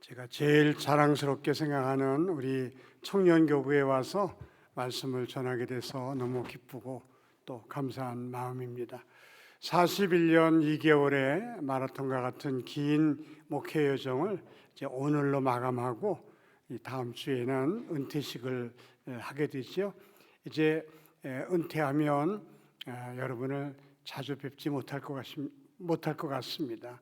제가 제일 자랑스럽게 생각하는 우리 청년교구에 와서 말씀을 전하게 돼서 너무 기쁘고 또 감사한 마음입니다. 41년 2개월의 마라톤과 같은 긴 목회 여정을 이제 오늘로 마감하고 이 다음 주에는 은퇴식을 하게 되죠. 이제 은퇴하면 여러분을 자주 뵙지 못할 것 같습니다.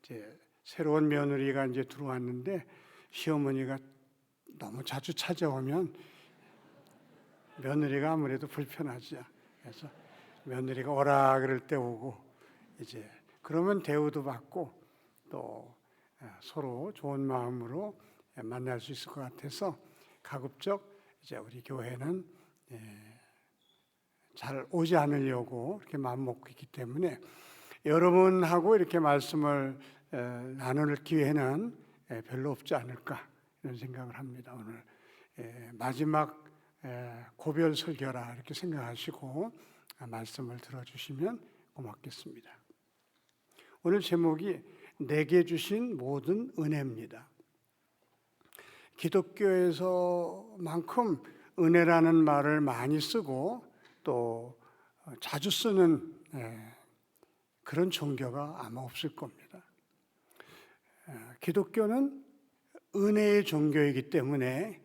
이제 새로운 며느리가 이제 들어왔는데 시어머니가 너무 자주 찾아오면 며느리가 아무래도 불편하죠. 그래서 며느리가 오라 그럴 때 오고 이제 그러면 대우도 받고 또 서로 좋은 마음으로 만날 수 있을 것 같아서 가급적 이제 우리 교회는 잘 오지 않으려고 이렇게 마음 먹고 있기 때문에 여러분하고 이렇게 말씀을 나눌 기회는 별로 없지 않을까 이런 생각을 합니다. 오늘 마지막 고별 설교라 이렇게 생각하시고 말씀을 들어주시면 고맙겠습니다. 오늘 제목이 내게 주신 모든 은혜입니다. 기독교에서만큼 은혜라는 말을 많이 쓰고 또 자주 쓰는 그런 종교가 아마 없을 겁니다. 기독교는 은혜의 종교이기 때문에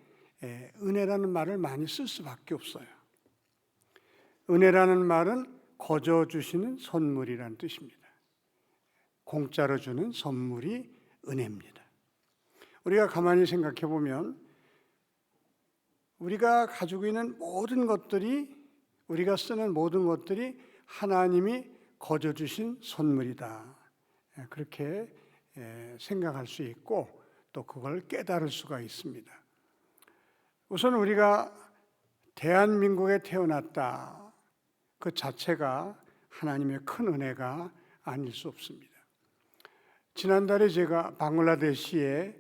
은혜라는 말을 많이 쓸 수밖에 없어요. 은혜라는 말은 거저 주시는 선물이라는 뜻입니다. 공짜로 주는 선물이 은혜입니다. 우리가 가만히 생각해 보면 우리가 가지고 있는 모든 것들이, 우리가 쓰는 모든 것들이 하나님이 거저 주신 선물이다. 그렇게 생각할 수 있고 또 그걸 깨달을 수가 있습니다. 우선 우리가 대한민국에 태어났다 그 자체가 하나님의 큰 은혜가 아닐 수 없습니다. 지난달에 제가 방글라데시에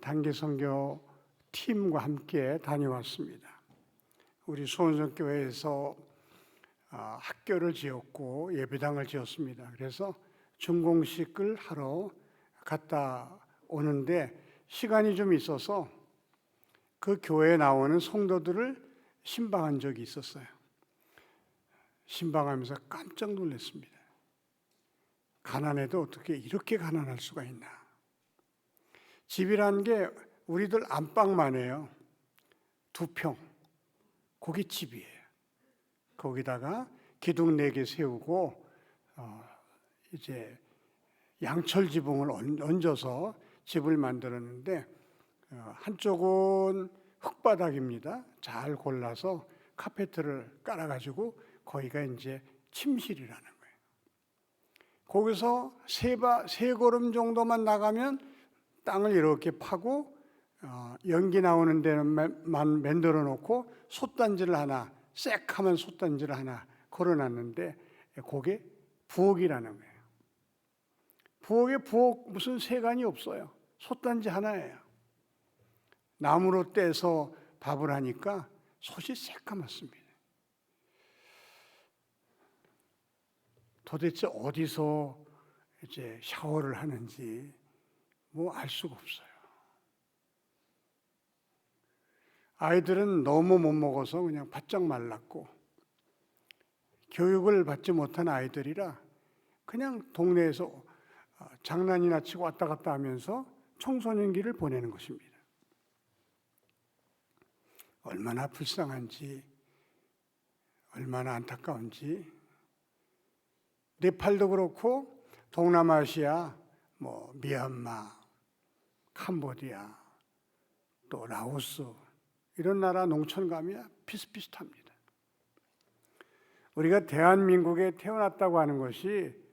단기선교 팀과 함께 다녀왔습니다. 우리 수원성교회에서 학교를 지었고 예배당을 지었습니다. 그래서 준공식을 하러 갔다 오는데 시간이 좀 있어서 그 교회에 나오는 성도들을 신방한 적이 있었어요. 신방하면서 깜짝 놀랐습니다. 가난해도 어떻게 이렇게 가난할 수가 있나. 집이란 게 우리들 안방만 해요. 2평 고깃집이에요. 거기다가 기둥 4개 세우고 이제 양철 지붕을 얹어서 집을 만들었는데 한쪽은 흙바닥입니다. 잘 골라서 카페트를 깔아가지고 거기가 이제 침실이라는 거예요. 거기서 세 걸음 정도만 나가면 땅을 이렇게 파고 연기 나오는 데만 만들어 놓고 솥단지를 하나, 쎄하면 솥단지를 하나 걸어놨는데 그게 부엌이라는 거예요. 부엌에 부엌 무슨 세간이 없어요. 솥단지 하나예요. 나무로 떼서 밥을 하니까 솥이 새까맣습니다. 도대체 어디서 이제 샤워를 하는지 뭐 알 수가 없어요. 아이들은 너무 못 먹어서 그냥 바짝 말랐고 교육을 받지 못한 아이들이라 그냥 동네에서 장난이나 치고 왔다 갔다 하면서 청소년기를 보내는 것입니다. 얼마나 불쌍한지, 얼마나 안타까운지. 네팔도 그렇고 동남아시아, 미얀마, 캄보디아, 또 라오스 이런 나라 농촌 가면 비슷비슷합니다. 우리가 대한민국에 태어났다고 하는 것이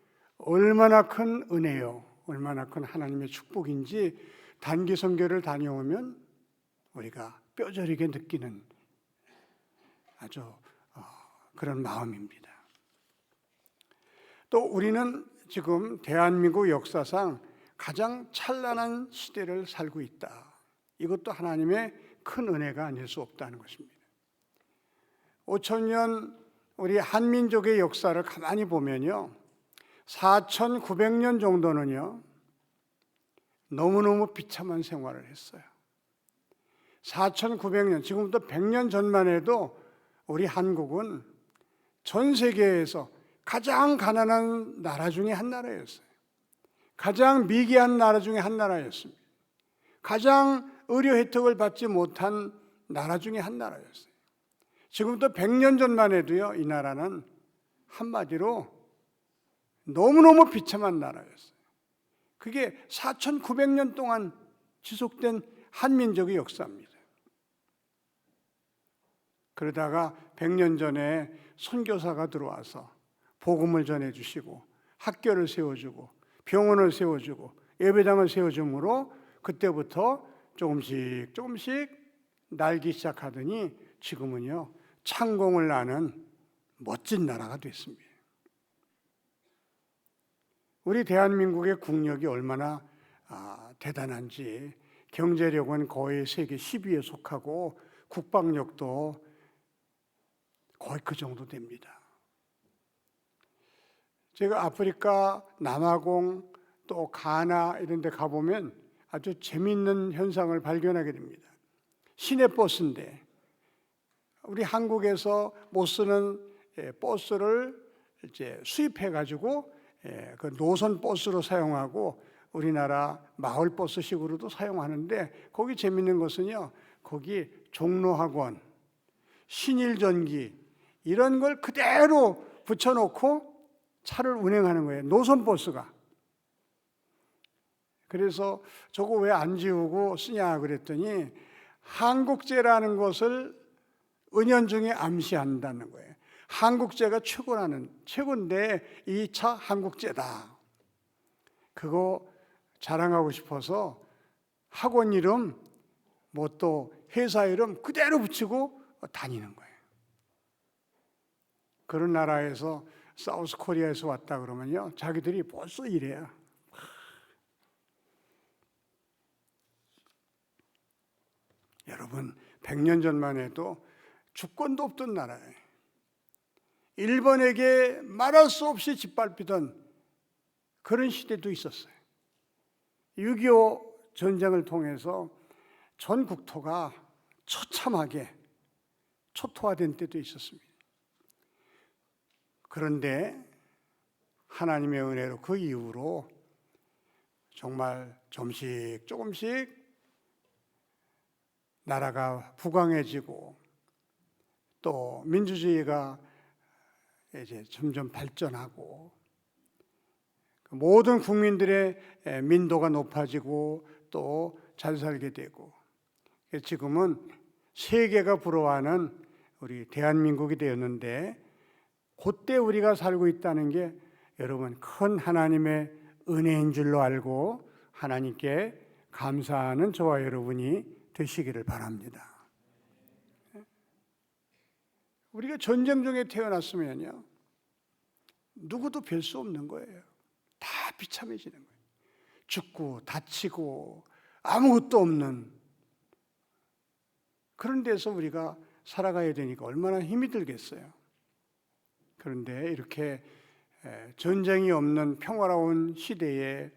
얼마나 큰 은혜요, 얼마나 큰 하나님의 축복인지 단기 선교를 다녀오면 우리가 뼈저리게 느끼는 아주 그런 마음입니다. 또 우리는 지금 대한민국 역사상 가장 찬란한 시대를 살고 있다. 이것도 하나님의 큰 은혜가 아닐 수 없다는 것입니다. 5,000년 우리 한민족의 역사를 가만히 보면요, 4,900년 정도는요 너무너무 비참한 생활을 했어요. 4,900년, 지금부터 100년 전만 해도 우리 한국은 전 세계에서 가장 가난한 나라 중에 한 나라였어요. 가장 미개한 나라 중에 한 나라였습니다. 가장 의료 혜택을 받지 못한 나라 중에 한 나라였어요. 지금부터 100년 전만 해도요, 이 나라는 한마디로 너무너무 비참한 나라였어요. 그게 4,900년 동안 지속된 한민족의 역사입니다. 그러다가 100년 전에 선교사가 들어와서 복음을 전해주시고 학교를 세워주고 병원을 세워주고 예배당을 세워줌으로 그때부터 조금씩 날기 시작하더니 지금은요 창공을 나는 멋진 나라가 됐습니다. 우리 대한민국의 국력이 얼마나 대단한지, 경제력은 거의 세계 10위에 속하고 국방력도 거의 그 정도 됩니다. 제가 아프리카 남아공 또 가나 이런 데 가보면 아주 재미있는 현상을 발견하게 됩니다. 시내버스인데 우리 한국에서 못 쓰는 버스를 이제 수입해 가지고 그 노선 버스로 사용하고 우리나라 마을 버스식으로도 사용하는데, 거기 재미있는 것은요, 거기 종로학원, 신일전기 이런 걸 그대로 붙여놓고 차를 운행하는 거예요. 노선 버스가. 그래서 저거 왜 안 지우고 쓰냐 그랬더니 한국제라는 것을 은연중에 암시한다는 거예요. 한국제가 최고인데 이 차 한국제다. 그거 자랑하고 싶어서 학원 이름 뭐 또 회사 이름 그대로 붙이고 다니는 거예요. 그런 나라에서 사우스 코리아에서 왔다 그러면요, 자기들이 벌써 이래요. 여러분, 100년 전만 해도 주권도 없던 나라예요. 일본에게 말할 수 없이 짓밟히던 그런 시대도 있었어요. 6.25 전쟁을 통해서 전 국토가 처참하게 초토화된 때도 있었습니다. 그런데 하나님의 은혜로 그 이후로 정말 조금씩 나라가 부강해지고 또 민주주의가 이제 점점 발전하고 모든 국민들의 민도가 높아지고 또 잘 살게 되고, 지금은 세계가 부러워하는 우리 대한민국이 되었는데, 그때 우리가 살고 있다는 게 여러분 큰 하나님의 은혜인 줄로 알고 하나님께 감사하는 저와 여러분이 되시기를 바랍니다. 우리가 전쟁 중에 태어났으면요, 누구도 별 수 없는 거예요. 다 비참해지는 거예요. 죽고 다치고 아무것도 없는 그런 데서 우리가 살아가야 되니까 얼마나 힘이 들겠어요. 그런데 이렇게 전쟁이 없는 평화로운 시대에,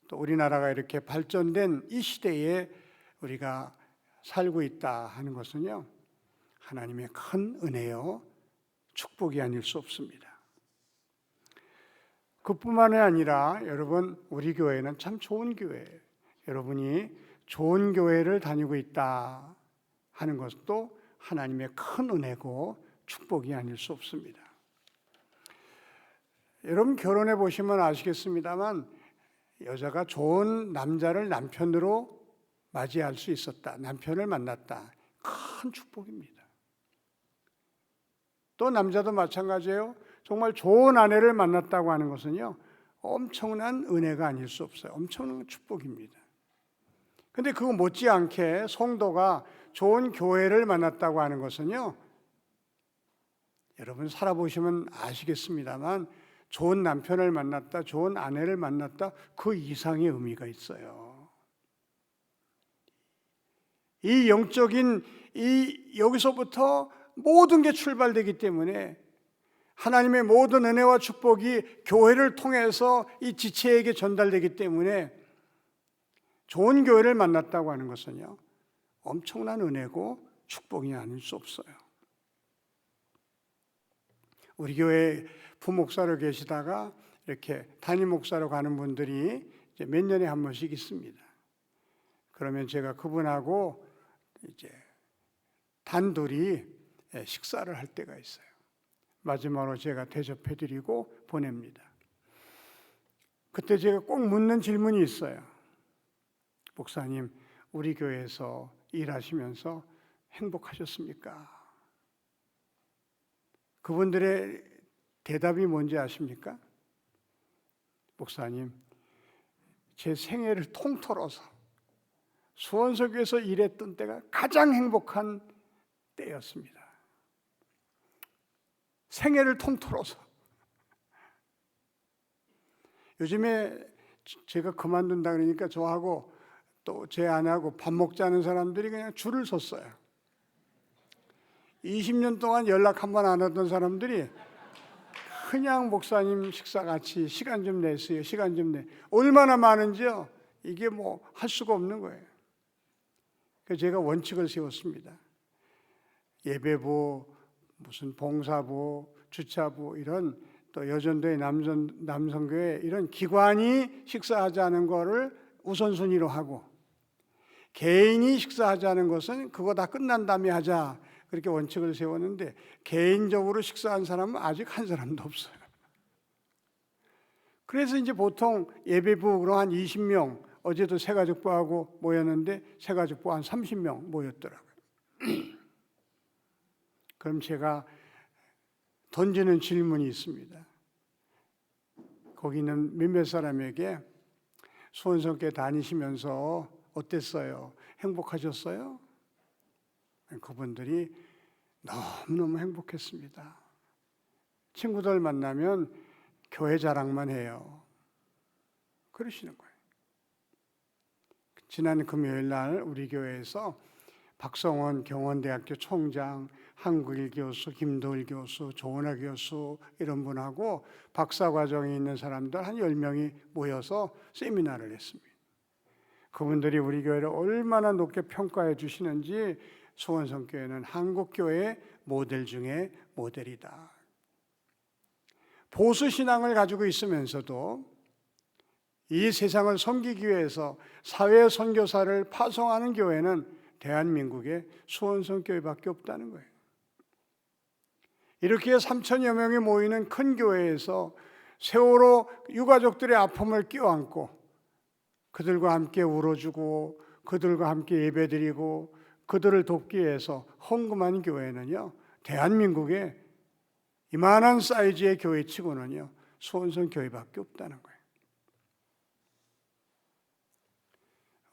또 우리나라가 이렇게 발전된 이 시대에 우리가 살고 있다 하는 것은요, 하나님의 큰 은혜요 축복이 아닐 수 없습니다. 그뿐만이 아니라 여러분, 우리 교회는 참 좋은 교회예요. 여러분이 좋은 교회를 다니고 있다 하는 것도 하나님의 큰 은혜고 축복이 아닐 수 없습니다. 여러분 결혼해 보시면 아시겠습니다만, 여자가 좋은 남자를 남편으로 맞이할 수 있었다, 남편을 만났다, 큰 축복입니다. 또 남자도 마찬가지예요. 정말 좋은 아내를 만났다고 하는 것은요, 엄청난 은혜가 아닐 수 없어요. 엄청난 축복입니다. 근데 그거 못지않게 성도가 좋은 교회를 만났다고 하는 것은요, 여러분 살아보시면 아시겠습니다만, 좋은 남편을 만났다, 좋은 아내를 만났다, 그 이상의 의미가 있어요. 이 영적인 여기서부터 모든 게 출발되기 때문에 하나님의 모든 은혜와 축복이 교회를 통해서 이 지체에게 전달되기 때문에 좋은 교회를 만났다고 하는 것은요, 엄청난 은혜고 축복이 아닐 수 없어요. 우리 교회 부목사로 계시다가 이렇게 담임 목사로 가는 분들이 이제 몇 년에 한 번씩 있습니다. 그러면 제가 그분하고 이제 단둘이 식사를 할 때가 있어요. 마지막으로 제가 대접해드리고 보냅니다. 그때 제가 꼭 묻는 질문이 있어요. 목사님, 우리 교회에서 일하시면서 행복하셨습니까? 그분들의 대답이 뭔지 아십니까? 목사님, 제 생애를 통틀어서 수원서교에서 일했던 때가 가장 행복한 때였습니다. 생애를 통틀어서. 요즘에 제가 그만둔다 그러니까 저하고 또 제 아내하고 밥 먹자는 사람들이 그냥 줄을 섰어요. 20년 동안 연락 한 번 안 하던 사람들이 그냥 목사님 식사 같이 시간 좀 내세요. 시간 좀 내. 얼마나 많은지요. 이게 뭐 할 수가 없는 거예요. 그래서 제가 원칙을 세웠습니다. 예배부, 무슨 봉사부, 주차부 이런 또 여전도회 남성교회 이런 기관이 식사하자는 거를 우선순위로 하고 개인이 식사하자는 것은 그거 다 끝난 다음에 하자. 그렇게 원칙을 세웠는데 개인적으로 식사한 사람은 아직 한 사람도 없어요. 그래서 이제 보통 예배부로 한 20명, 어제도 새가족부하고 모였는데 새가족부 한 30명 모였더라고요. 그럼 제가 던지는 질문이 있습니다. 거기 있는 몇몇 사람에게 수원성교회 다니시면서 어땠어요? 행복하셨어요? 그분들이 너무너무 행복했습니다. 친구들 만나면 교회 자랑만 해요. 그러시는 거예요. 지난 금요일 날 우리 교회에서 박성원 경원대학교 총장, 한국일 교수, 김도일 교수, 조은하 교수 이런 분하고 박사과정에 있는 사람들 한 10명이 모여서 세미나를 했습니다. 그분들이 우리 교회를 얼마나 높게 평가해 주시는지 수원성교회는 한국교회의 모델 중에 모델이다. 보수신앙을 가지고 있으면서도 이 세상을 섬기기 위해서 사회 선교사를 파송하는 교회는 대한민국의 수원성교회밖에 없다는 거예요. 이렇게 3천여 명이 모이는 큰 교회에서 세월호 유가족들의 아픔을 껴안고 그들과 함께 울어주고 그들과 함께 예배드리고 그들을 돕기 위해서 헌금한 교회는요, 대한민국의 이만한 사이즈의 교회치고는요, 수원성 교회밖에 없다는 거예요.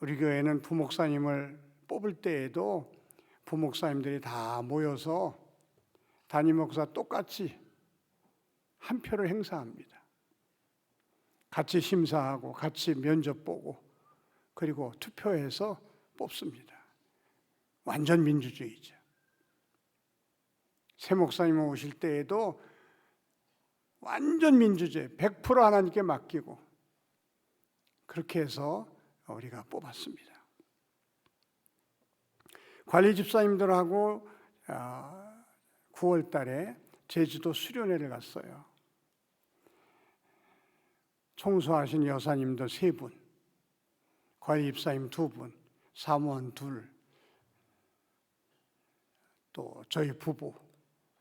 우리 교회는 부목사님을 뽑을 때에도 부목사님들이 다 모여서 담임 목사 똑같이 한 표를 행사합니다. 같이 심사하고 같이 면접 보고 그리고 투표해서 뽑습니다. 완전 민주주의죠. 새 목사님 오실 때에도 완전 민주주의, 100% 하나님께 맡기고 그렇게 해서 우리가 뽑았습니다. 관리 집사님들하고 9월 달에 제주도 수련회를 갔어요. 청소하신 여사님도 3분, 관리 집사님 2분, 사무원 2, 또 저희 부부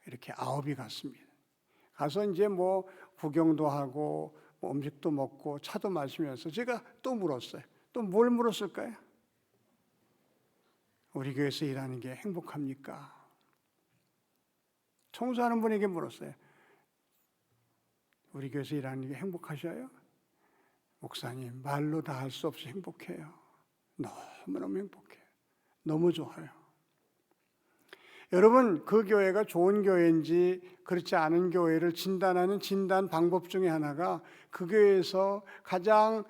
이렇게 9이 갔습니다. 가서 이제 뭐 구경도 하고 뭐 음식도 먹고 차도 마시면서 제가 또 물었어요. 또 뭘 물었을까요? 우리 교회에서 일하는 게 행복합니까? 청소하는 분에게 물었어요. 우리 교회에서 일하는 게 행복하셔요? 목사님, 말로 다 할 수 없이 행복해요. 너무너무 행복해요. 너무 좋아요. 여러분, 그 교회가 좋은 교회인지 그렇지 않은 교회를 진단하는 진단 방법 중에 하나가 그 교회에서 가장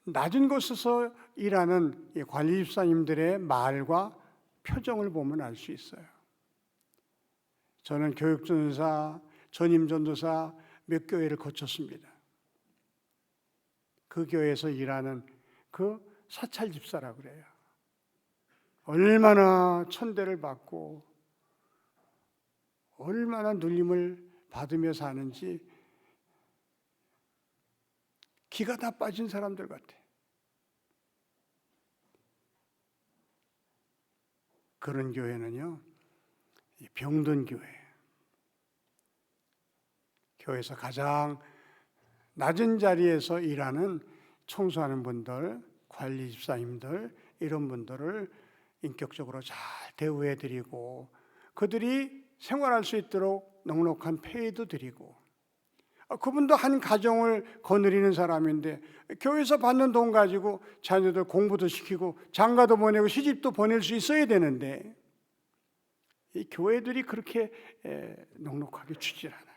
낮은 곳에서 일하는 관리 집사님들의 말과 표정을 보면 알 수 있어요. 저는 교육전도사, 전임전도사 몇 교회를 거쳤습니다. 그 교회에서 일하는 그 사찰 집사라 그래요. 얼마나 천대를 받고 얼마나 눌림을 받으며 사는지 기가 다 빠진 사람들 같아. 그런 교회는요, 병든 교회. 교회에서 가장 낮은 자리에서 일하는 청소하는 분들, 관리 집사님들, 이런 분들을 인격적으로 잘 대우해드리고 그들이 생활할 수 있도록 넉넉한 페이도 드리고, 그분도 한 가정을 거느리는 사람인데 교회에서 받는 돈 가지고 자녀들 공부도 시키고 장가도 보내고 시집도 보낼 수 있어야 되는데 이 교회들이 그렇게 넉넉하게 주질 않아요.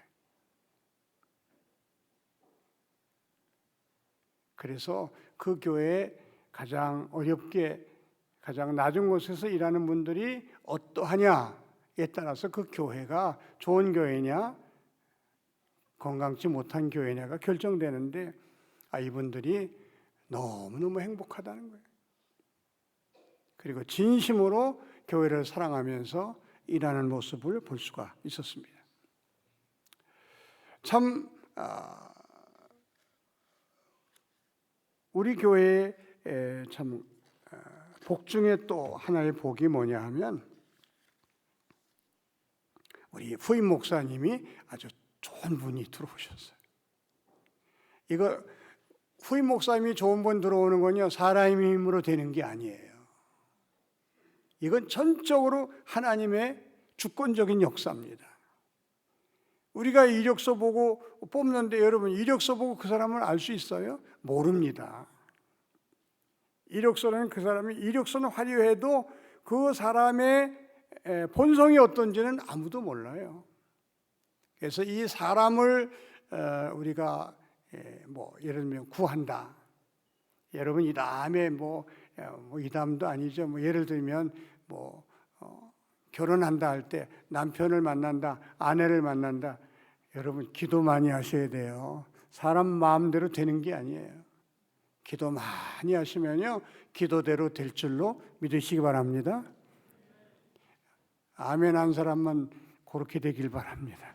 그래서 그 교회에 가장 어렵게 가장 낮은 곳에서 일하는 분들이 어떠하냐에 따라서 그 교회가 좋은 교회냐 건강치 못한 교회냐가 결정되는데, 이분들이 너무너무 행복하다는 거예요. 그리고 진심으로 교회를 사랑하면서 일하는 모습을 볼 수가 있었습니다. 참 우리 교회의 참 복 중에 또 하나의 복이 뭐냐 하면, 우리 후임 목사님이 아주 좋은 분이 들어오셨어요. 이거 후임 목사님이 좋은 분 들어오는 건요, 사람의 힘으로 되는 게 아니에요. 이건 전적으로 하나님의 주권적인 역사입니다. 우리가 이력서 보고 뽑는데 여러분, 이력서 보고 그 사람을 알 수 있어요? 모릅니다. 이력서는 그 사람이 이력서는 화려해도 그 사람의 본성이 어떤지는 아무도 몰라요. 그래서 이 사람을 우리가 예를 들면 구한다. 여러분 이담에 이담도 아니죠. 예를 들면 결혼한다 할 때 남편을 만난다, 아내를 만난다. 여러분 기도 많이 하셔야 돼요. 사람 마음대로 되는 게 아니에요. 기도 많이 하시면요, 기도대로 될 줄로 믿으시기 바랍니다. 아멘 한 사람만 그렇게 되길 바랍니다.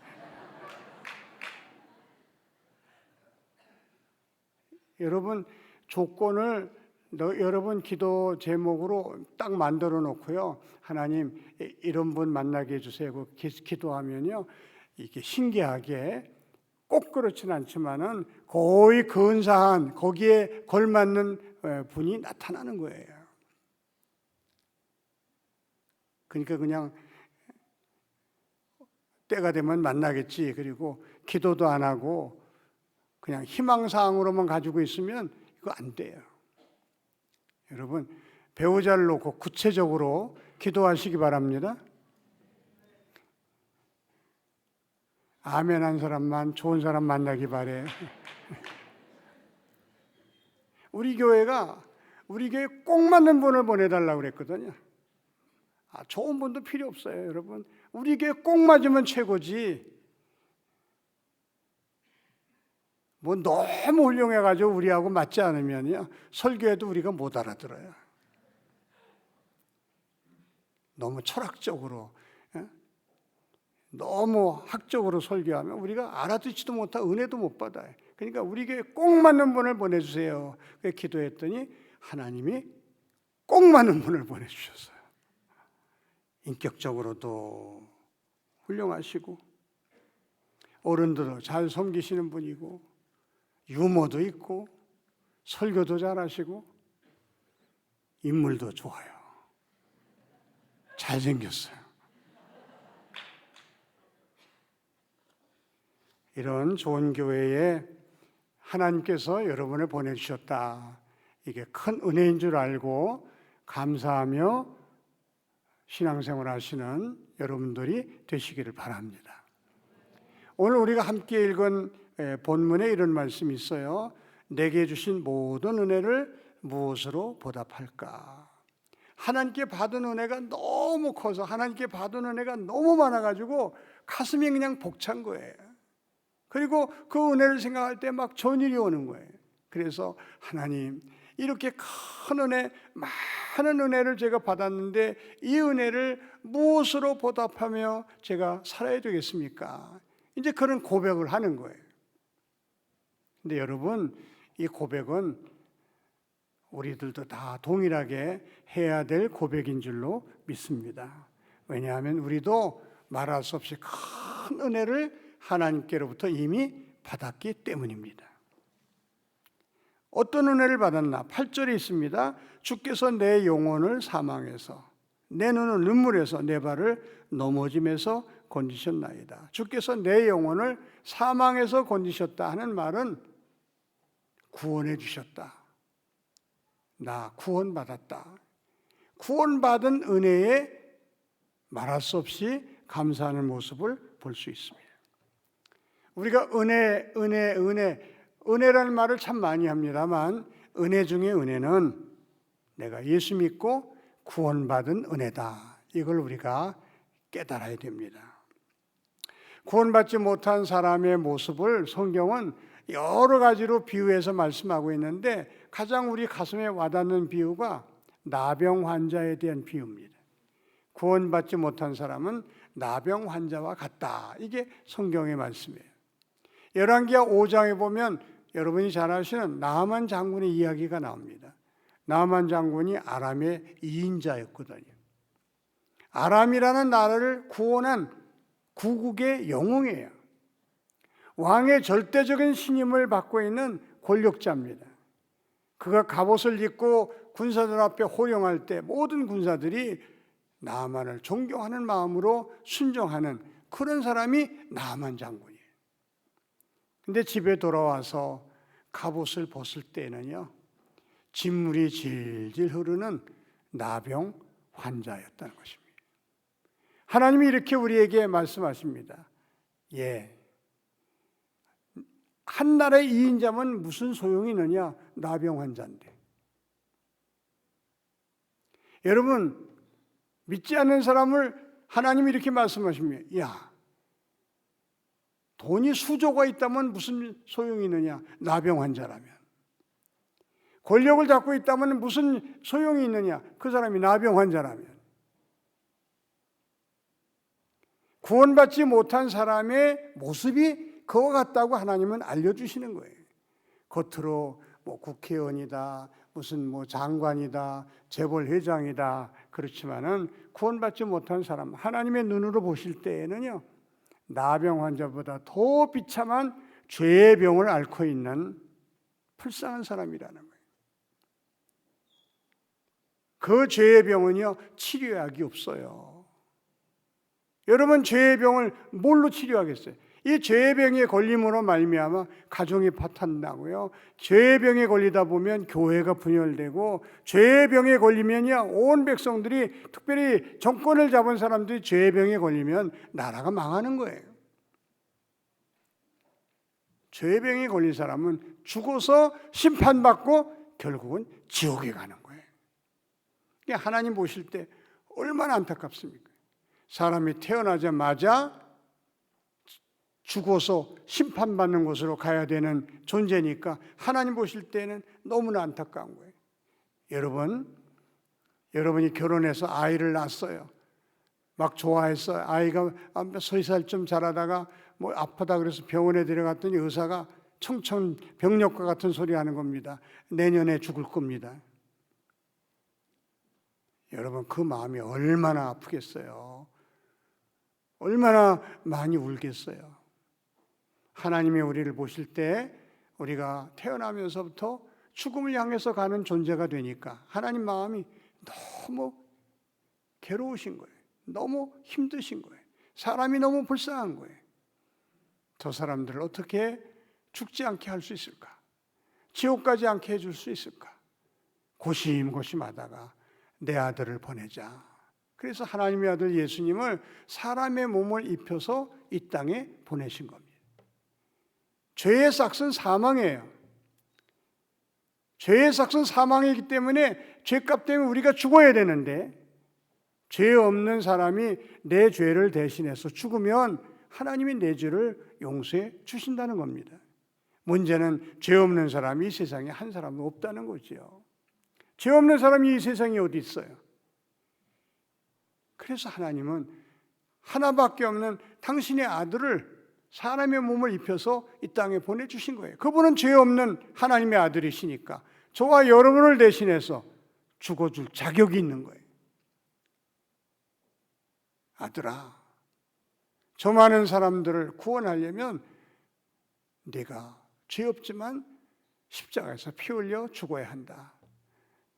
여러분 조건을 여러분 기도 제목으로 딱 만들어 놓고요, 하나님 이런 분 만나게 해주세요. 기도하면요, 이게 신기하게 꼭 그렇진 않지만은 거의 근사한 거기에 걸맞는 분이 나타나는 거예요. 그러니까 그냥 때가 되면 만나겠지, 그리고 기도도 안 하고 그냥 희망사항으로만 가지고 있으면 이거 안 돼요. 여러분 배우자를 놓고 구체적으로 기도하시기 바랍니다. 아멘 한 사람만 좋은 사람 만나기 바래요. 우리 교회에 꼭 맞는 분을 보내달라고 그랬거든요. 좋은 분도 필요 없어요, 여러분. 우리 교회 꼭 맞으면 최고지. 너무 훌륭해가지고 우리하고 맞지 않으면요, 설교해도 우리가 못 알아들어요. 너무 철학적으로, 너무 학적으로 설교하면 우리가 알아듣지도 못하고 은혜도 못 받아요. 그러니까 우리 교회에 꼭 맞는 분을 보내주세요. 그래서 기도했더니 하나님이 꼭 맞는 분을 보내주셨어요. 인격적으로도 훌륭하시고 어른들도 잘 섬기시는 분이고 유머도 있고 설교도 잘하시고 인물도 좋아요. 잘생겼어요. 이런 좋은 교회에 하나님께서 여러분을 보내주셨다. 이게 큰 은혜인 줄 알고 감사하며 신앙생활 하시는 여러분들이 되시기를 바랍니다. 오늘 우리가 함께 읽은 본문에 이런 말씀이 있어요. 내게 주신 모든 은혜를 무엇으로 보답할까? 하나님께 받은 은혜가 너무 커서, 하나님께 받은 은혜가 너무 많아가지고 가슴이 그냥 벅찬 거예요. 그리고 그 은혜를 생각할 때 막 전율이 오는 거예요. 그래서 하나님, 이렇게 큰 은혜, 많은 은혜를 제가 받았는데 이 은혜를 무엇으로 보답하며 제가 살아야 되겠습니까? 이제 그런 고백을 하는 거예요. 근데 여러분, 이 고백은 우리들도 다 동일하게 해야 될 고백인 줄로 믿습니다. 왜냐하면 우리도 말할 수 없이 큰 은혜를 하나님께로부터 이미 받았기 때문입니다. 어떤 은혜를 받았나? 8절에 있습니다. 주께서 내 영혼을 사망에서, 내 눈을 눈물에서, 내 발을 넘어짐에서 건지셨나이다. 주께서 내 영혼을 사망에서 건지셨다 하는 말은 구원해 주셨다. 나 구원받았다. 구원받은 은혜에 말할 수 없이 감사하는 모습을 볼 수 있습니다. 우리가 은혜라는 말을 참 많이 합니다만 은혜 중에 은혜는 내가 예수 믿고 구원받은 은혜다. 이걸 우리가 깨달아야 됩니다. 구원받지 못한 사람의 모습을 성경은 여러 가지로 비유해서 말씀하고 있는데 가장 우리 가슴에 와닿는 비유가 나병 환자에 대한 비유입니다. 구원받지 못한 사람은 나병 환자와 같다. 이게 성경의 말씀이에요. 열왕기하 5장에 보면 여러분이 잘 아시는 나아만 장군의 이야기가 나옵니다. 나아만 장군이 아람의 2인자였거든요. 아람이라는 나라를 구원한 구국의 영웅이에요. 왕의 절대적인 신임을 받고 있는 권력자입니다. 그가 갑옷을 입고 군사들 앞에 호령할 때 모든 군사들이 나아만을 존경하는 마음으로 순종하는 그런 사람이 나아만 장군이에요. 근데 집에 돌아와서 갑옷을 벗을 때는요, 진물이 질질 흐르는 나병 환자였다는 것입니다. 하나님이 이렇게 우리에게 말씀하십니다. 한 나라의 2인자면 무슨 소용이 있느냐? 나병 환자인데. 여러분, 믿지 않는 사람을 하나님이 이렇게 말씀하십니다. 야, 돈이 수조가 있다면 무슨 소용이 있느냐? 나병 환자라면. 권력을 잡고 있다면 무슨 소용이 있느냐? 그 사람이 나병 환자라면. 구원받지 못한 사람의 모습이 그와 같다고 하나님은 알려주시는 거예요. 겉으로 뭐 국회의원이다, 무슨 뭐 장관이다, 재벌회장이다 그렇지만은 구원받지 못한 사람, 하나님의 눈으로 보실 때에는요, 나병 환자보다 더 비참한 죄의 병을 앓고 있는 불쌍한 사람이라는 거예요. 그 죄의 병은요, 치료약이 없어요. 여러분, 죄의 병을 뭘로 치료하겠어요? 이 죄의 병에 걸림으로 말미암아 가정이 파탄나고요. 죄의 병에 걸리다 보면 교회가 분열되고, 죄의 병에 걸리면요, 온 백성들이, 특별히 정권을 잡은 사람들이 죄의 병에 걸리면 나라가 망하는 거예요. 죄의 병에 걸린 사람은 죽어서 심판받고 결국은 지옥에 가는 거예요. 하나님 보실 때 얼마나 안타깝습니까? 사람이 태어나자마자 죽어서 심판받는 곳으로 가야 되는 존재니까 하나님 보실 때는 너무나 안타까운 거예요. 여러분이 결혼해서 아이를 낳았어요. 막 좋아했어요. 아이가 3살쯤 자라다가 뭐 아프다 그래서 병원에 데려갔더니 의사가 청천벽력과 같은 소리 하는 겁니다. 내년에 죽을 겁니다. 여러분, 그 마음이 얼마나 아프겠어요. 얼마나 많이 울겠어요. 하나님이 우리를 보실 때 우리가 태어나면서부터 죽음을 향해서 가는 존재가 되니까 하나님 마음이 너무 괴로우신 거예요. 너무 힘드신 거예요. 사람이 너무 불쌍한 거예요. 저 사람들을 어떻게 죽지 않게 할 수 있을까? 지옥 가지 않게 해줄 수 있을까? 고심고심하다가 내 아들을 보내자. 그래서 하나님의 아들 예수님을 사람의 몸을 입혀서 이 땅에 보내신 겁니다. 죄의 삭은 사망이에요. 죄의 삭은 사망이기 때문에 죄값 때문에 우리가 죽어야 되는데, 죄 없는 사람이 내 죄를 대신해서 죽으면 하나님이 내 죄를 용서해 주신다는 겁니다. 문제는 죄 없는 사람이 이 세상에 한 사람도 없다는 거죠. 죄 없는 사람이 이 세상에 어디 있어요? 그래서 하나님은 하나밖에 없는 당신의 아들을 사람의 몸을 입혀서 이 땅에 보내주신 거예요. 그분은 죄 없는 하나님의 아들이시니까 저와 여러분을 대신해서 죽어줄 자격이 있는 거예요. 아들아, 저 많은 사람들을 구원하려면 네가 죄 없지만 십자가에서 피 흘려 죽어야 한다.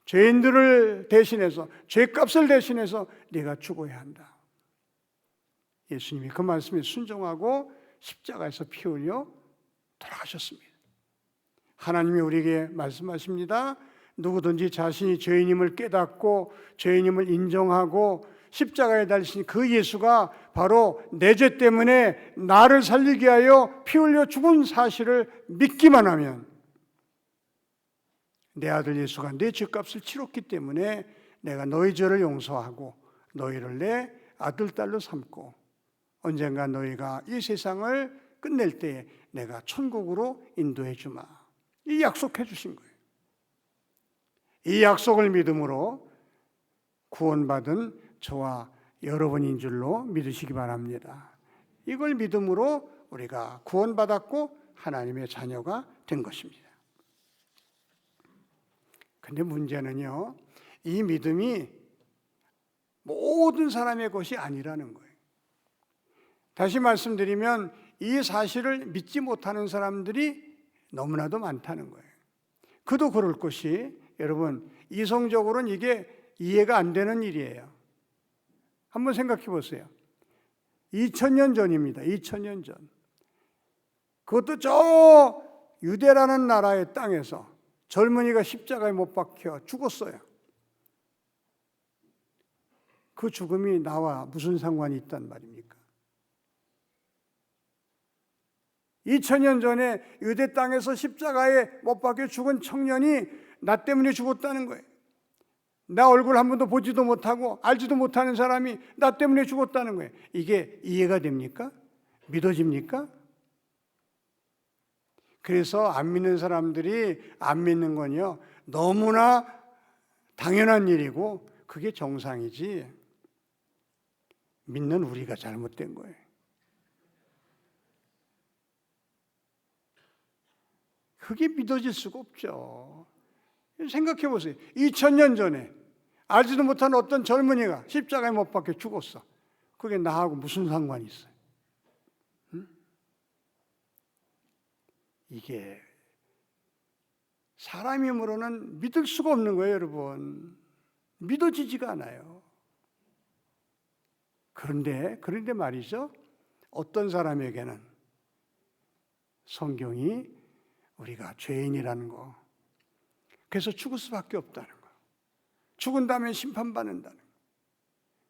죄인들을 대신해서, 죄값을 대신해서 네가 죽어야 한다. 예수님이 그 말씀에 순종하고 십자가에서 피 흘려 돌아가셨습니다. 하나님이 우리에게 말씀하십니다. 누구든지 자신이 죄인임을 깨닫고 죄인임을 인정하고 십자가에 달리신 그 예수가 바로 내 죄 때문에 나를 살리게 하여 피 흘려 죽은 사실을 믿기만 하면, 내 아들 예수가 내 죄값을 치렀기 때문에 내가 너희 죄를 용서하고 너희를 내 아들, 딸로 삼고 언젠가 너희가 이 세상을 끝낼 때에 내가 천국으로 인도해 주마. 이 약속해 주신 거예요. 이 약속을 믿음으로 구원받은 저와 여러분인 줄로 믿으시기 바랍니다. 이걸 믿음으로 우리가 구원받았고 하나님의 자녀가 된 것입니다. 근데 문제는요, 이 믿음이 모든 사람의 것이 아니라는 거예요. 다시 말씀드리면 이 사실을 믿지 못하는 사람들이 너무나도 많다는 거예요. 그도 그럴 것이, 여러분, 이성적으로는 이게 이해가 안 되는 일이에요. 한번 생각해 보세요. 2000년 전입니다. 2000년 전. 그것도 저 유대라는 나라의 땅에서 젊은이가 십자가에 못 박혀 죽었어요. 그 죽음이 나와 무슨 상관이 있단 말입니까? 2000년 전에 유대 땅에서 십자가에 못 박혀 죽은 청년이 나 때문에 죽었다는 거예요. 나 얼굴 한 번도 보지도 못하고 알지도 못하는 사람이 나 때문에 죽었다는 거예요. 이게 이해가 됩니까? 믿어집니까? 그래서 안 믿는 사람들이 안 믿는 건요, 너무나 당연한 일이고 그게 정상이지, 믿는 우리가 잘못된 거예요. 그게 믿어질 수가 없죠. 생각해 보세요. 2000년 전에 알지도 못한 어떤 젊은이가 십자가에 못 박혀 죽었어. 그게 나하고 무슨 상관이 있어요? 응? 이게 사람 힘으로는 믿을 수가 없는 거예요, 여러분. 믿어지지가 않아요. 그런데 말이죠, 어떤 사람에게는 성경이 우리가 죄인이라는 거, 그래서 죽을 수밖에 없다는 거, 죽은 다음에 심판받는다는 거,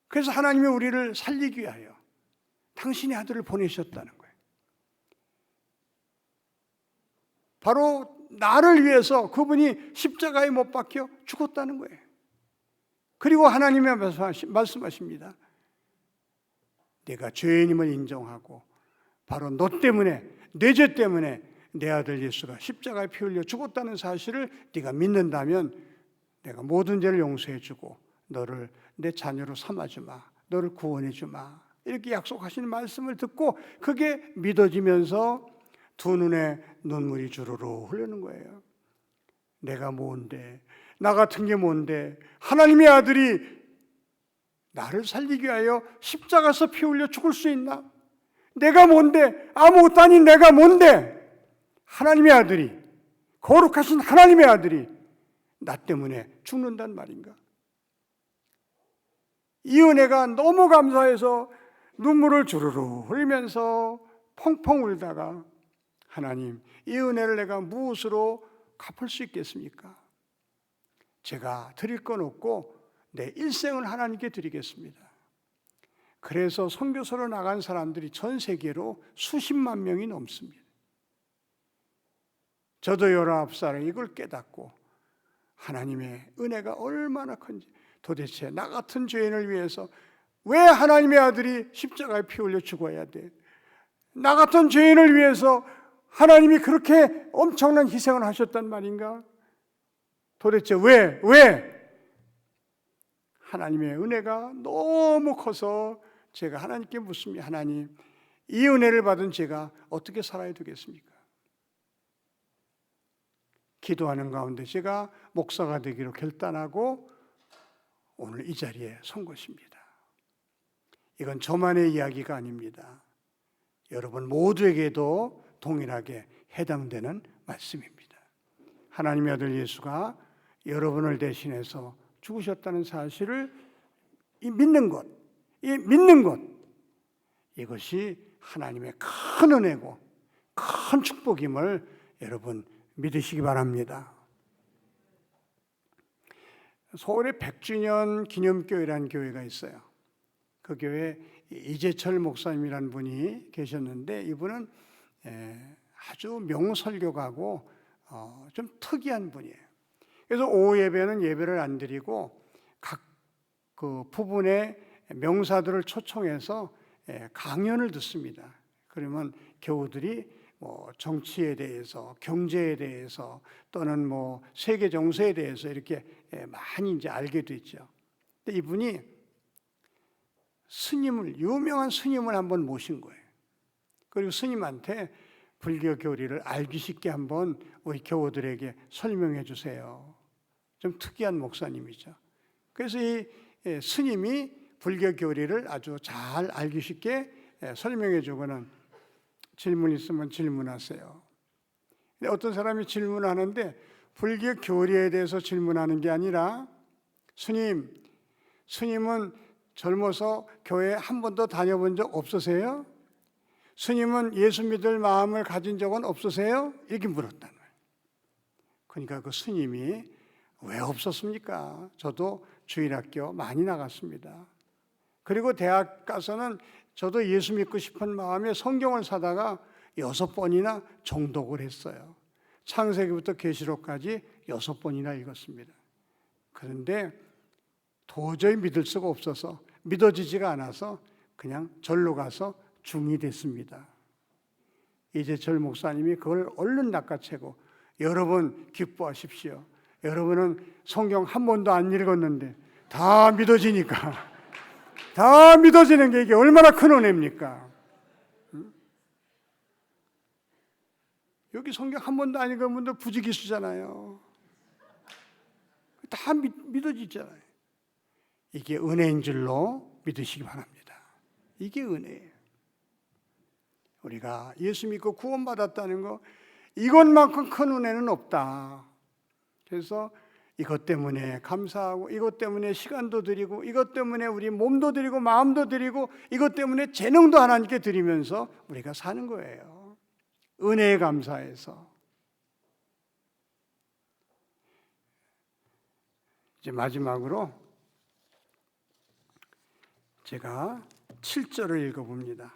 그래서 하나님이 우리를 살리기 위하여 당신의 아들을 보내셨다는 거예요. 바로 나를 위해서 그분이 십자가에 못 박혀 죽었다는 거예요. 그리고 하나님이 말씀하십니다. 내가 죄인임을 인정하고 바로 너 때문에, 내 죄 때문에 내 아들 예수가 십자가에 피 흘려 죽었다는 사실을 네가 믿는다면 내가 모든 죄를 용서해 주고 너를 내 자녀로 삼아주마, 너를 구원해 주마, 이렇게 약속하시는 말씀을 듣고 그게 믿어지면서 두 눈에 눈물이 주르르 흐르는 거예요. 내가 뭔데, 나 같은 게 뭔데 하나님의 아들이 나를 살리기 위하여 십자가에서 피 흘려 죽을 수 있나? 내가 뭔데, 아무것도 아닌 내가 뭔데 하나님의 아들이, 거룩하신 하나님의 아들이 나 때문에 죽는단 말인가? 이 은혜가 너무 감사해서 눈물을 주르르 흘리면서 펑펑 울다가, 하나님, 이 은혜를 내가 무엇으로 갚을 수 있겠습니까? 제가 드릴 건 없고 내 일생을 하나님께 드리겠습니다. 그래서 선교사로 나간 사람들이 전 세계로 수십만 명이 넘습니다. 저도 19살에 이걸 깨닫고 하나님의 은혜가 얼마나 큰지, 도대체 나 같은 죄인을 위해서 왜 하나님의 아들이 십자가에 피 흘려 죽어야 돼? 나 같은 죄인을 위해서 하나님이 그렇게 엄청난 희생을 하셨단 말인가? 도대체 왜? 왜? 하나님의 은혜가 너무 커서 제가 하나님께 묻습니다. 하나님, 이 은혜를 받은 제가 어떻게 살아야 되겠습니까? 기도하는 가운데 제가 목사가 되기로 결단하고 오늘 이 자리에 선 것입니다. 이건 저만의 이야기가 아닙니다. 여러분 모두에게도 동일하게 해당되는 말씀입니다. 하나님의 아들 예수가 여러분을 대신해서 죽으셨다는 사실을 믿는 것, 이것이 하나님의 큰 은혜고 큰 축복임을 여러분 믿으시기 바랍니다. 서울에 100주년 기념교회라는 교회가 있어요. 그 교회에 이재철 목사님이라는 분이 계셨는데 이분은 아주 명설교가고 좀 특이한 분이에요. 그래서 오후 예배는 예배를 안 드리고 각 그 부분의 명사들을 초청해서 강연을 듣습니다. 그러면 교우들이 뭐 정치에 대해서, 경제에 대해서 또는 뭐 세계 정세에 대해서 이렇게 많이 이제 알게 됐죠. 근데 이분이 유명한 스님을 한번 모신 거예요. 그리고 스님한테 불교 교리를 알기 쉽게 한번 우리 교우들에게 설명해 주세요. 좀 특이한 목사님이죠. 그래서 이 스님이 불교 교리를 아주 잘 알기 쉽게 설명해 주고는 질문 있으면 질문하세요. 근데 어떤 사람이 질문하는데 불교 교리에 대해서 질문하는 게 아니라 스님은 젊어서 교회 한 번도 다녀본 적 없으세요? 스님은 예수 믿을 마음을 가진 적은 없으세요? 이렇게 물었다는 거예요. 그러니까 그 스님이 왜 없었습니까? 저도 주일학교 많이 나갔습니다. 그리고 대학 가서는 저도 예수 믿고 싶은 마음에 성경을 사다가 6번이나 정독을 했어요. 창세기부터 계시록까지 6번이나 읽었습니다. 그런데 도저히 믿을 수가 없어서 믿어지지가 않아서 그냥 절로 가서 중이 됐습니다. 이재철 목사님이 그걸 얼른 낚아채고 여러분 기뻐하십시오. 여러분은 성경 한 번도 안 읽었는데 다 믿어지니까 다 믿어지는 게 이게 얼마나 큰 은혜입니까? 여기 성경 한 번도 안 읽은 분들 부지기수잖아요. 다 믿어지잖아요. 이게 은혜인 줄로 믿으시기 바랍니다. 이게 은혜예요. 우리가 예수 믿고 구원받았다는 거 이것만큼 큰 은혜는 없다. 그래서 이것 때문에 감사하고 이것 때문에 시간도 드리고 이것 때문에 우리 몸도 드리고 마음도 드리고 이것 때문에 재능도 하나님께 드리면서 우리가 사는 거예요. 은혜에 감사해서. 이제 마지막으로 제가 7절을 읽어봅니다.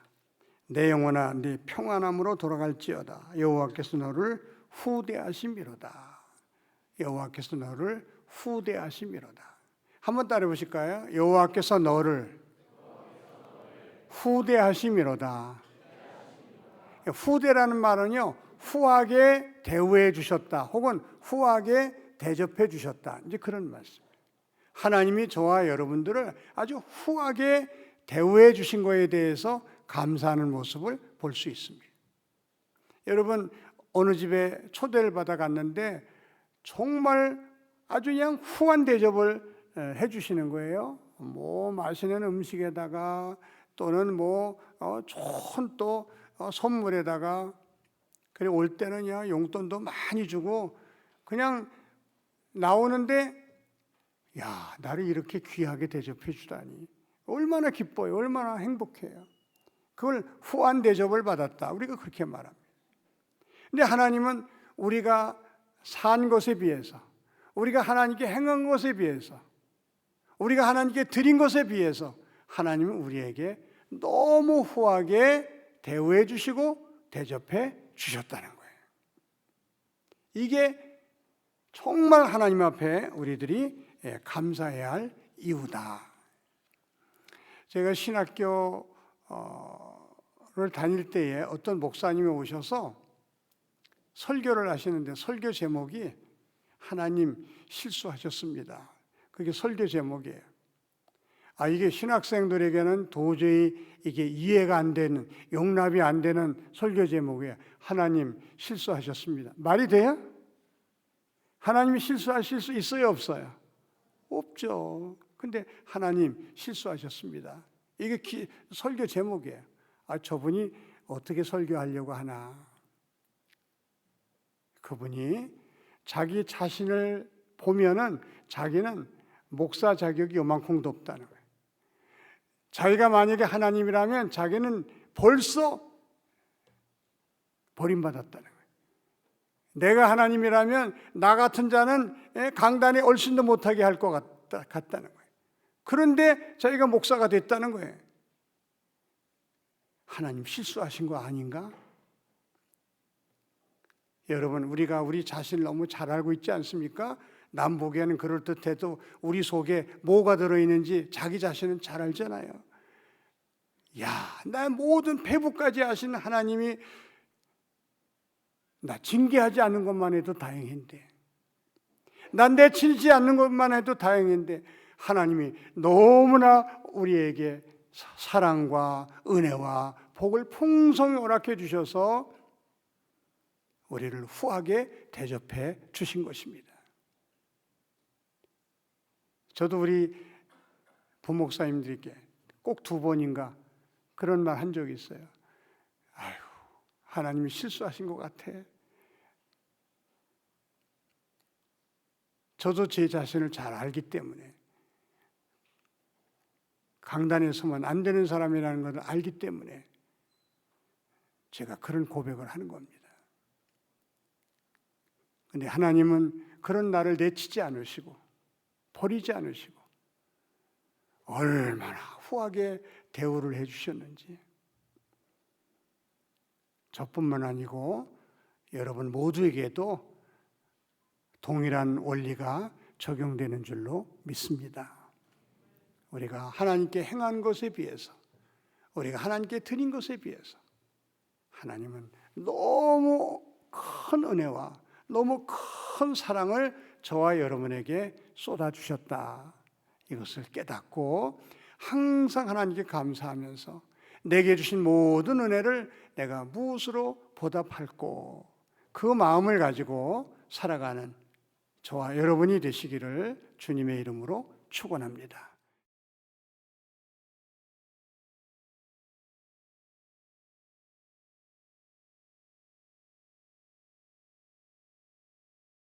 내 영혼아 네 평안함으로 돌아갈지어다. 여호와께서 너를 후대하심이로다. 여호와께서 너를 후대하심이로다. 한번 따라해 보실까요? 여호와께서 너를 후대하심이로다. 후대라는 말은요, 후하게 대우해 주셨다, 혹은 후하게 대접해 주셨다. 이제 그런 말씀. 하나님이 저와 여러분들을 아주 후하게 대우해 주신 것에 대해서 감사하는 모습을 볼 수 있습니다. 여러분 어느 집에 초대를 받아 갔는데 정말 아주 그냥 후한 대접을 해 주시는 거예요. 뭐 맛있는 음식에다가 또는 뭐 좋은 또 선물에다가, 그리고 올 때는 용돈도 많이 주고 그냥 나오는데 야, 나를 이렇게 귀하게 대접해 주다니 얼마나 기뻐요. 얼마나 행복해요. 그걸 후한 대접을 받았다. 우리가 그렇게 말합니다. 근데 하나님은 우리가 산 것에 비해서, 우리가 하나님께 행한 것에 비해서, 우리가 하나님께 드린 것에 비해서 하나님은 우리에게 너무 후하게 대우해 주시고 대접해 주셨다는 거예요. 이게 정말 하나님 앞에 우리들이 감사해야 할 이유다. 제가 신학교를 다닐 때에 어떤 목사님이 오셔서 설교를 하시는데 설교 제목이 하나님 실수하셨습니다. 그게 설교 제목이에요. 이게 신학생들에게는 도저히 이게 이해가 안 되는, 용납이 안 되는 설교 제목이에요. 하나님 실수하셨습니다. 말이 돼요? 하나님이 실수하실 수 있어요, 없어요? 없죠. 근데 하나님 실수하셨습니다. 이게 설교 제목이에요. 저분이 어떻게 설교하려고 하나. 그분이 자기 자신을 보면은 자기는 목사 자격이 요만큼도 없다는 거예요. 자기가 만약에 하나님이라면 자기는 벌써 버림받았다는 거예요. 내가 하나님이라면 나 같은 자는 강단에 얼씬도 못하게 할 것 같다는 거예요. 그런데 자기가 목사가 됐다는 거예요. 하나님 실수하신 거 아닌가? 여러분, 우리가 우리 자신을 너무 잘 알고 있지 않습니까? 남 보기에는 그럴듯해도 우리 속에 뭐가 들어있는지 자기 자신은 잘 알잖아요. 나 모든 배부까지 아시는 하나님이 나 징계하지 않는 것만 해도 다행인데, 난 내치지 않는 것만 해도 다행인데, 하나님이 너무나 우리에게 사랑과 은혜와 복을 풍성히 허락해 주셔서 우리를 후하게 대접해 주신 것입니다. 저도 우리 부목사님들께 꼭 2번인가 그런 말 한 적이 있어요. 하나님이 실수하신 것 같아. 저도 제 자신을 잘 알기 때문에, 강단에 서면 안 되는 사람이라는 것을 알기 때문에 제가 그런 고백을 하는 겁니다. 근데 하나님은 그런 나를 내치지 않으시고 버리지 않으시고 얼마나 후하게 대우를 해주셨는지, 저뿐만 아니고 여러분 모두에게도 동일한 원리가 적용되는 줄로 믿습니다. 우리가 하나님께 행한 것에 비해서, 우리가 하나님께 드린 것에 비해서 하나님은 너무 큰 은혜와 너무 큰 사랑을 저와 여러분에게 쏟아주셨다. 이것을 깨닫고 항상 하나님께 감사하면서 내게 주신 모든 은혜를 내가 무엇으로 보답할꼬, 그 마음을 가지고 살아가는 저와 여러분이 되시기를 주님의 이름으로 축원합니다.